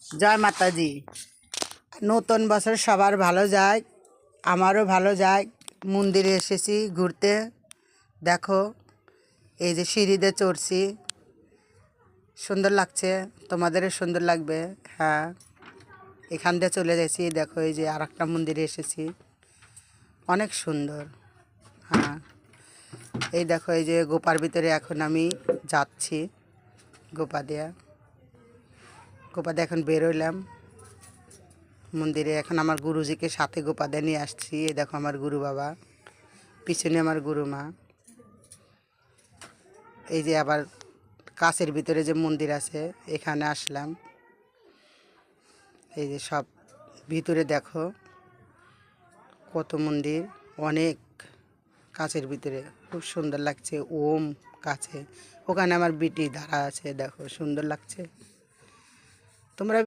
জয় মাতাজি। নতুন বছর সবার ভালো যায়, আমারও ভালো যায়। মন্দিরে এসেছি ঘুরতে। দেখো এই যে সিঁড়িতে চড়ছি, সুন্দর লাগছে, তোমাদেরও সুন্দর লাগবে। হ্যাঁ, এখান দিয়ে চলে গেছি। দেখো এই যে আর একটা মন্দিরে এসেছি, অনেক সুন্দর। হ্যাঁ, এই দেখো এই যে গোপার ভিতরে এখন আমি যাচ্ছি। গোপা দিয়ে এখন বেরোলাম মন্দিরে। এখন আমার গুরুজিকে সাথে গোপাদে নিয়ে আসছি। এই দেখো আমার গুরু বাবা, পিছনে আমার গুরু মা। এই যে আবার কাছের ভিতরে যে মন্দির আছে এখানে আসলাম। এই যে সব ভিতরে দেখো কত মন্দির, অনেক কাছের ভিতরে, খুব সুন্দর লাগছে। ওম কাছে, ওখানে আমার বিটি দাঁড়া আছে, দেখো সুন্দর লাগছে। তোমরা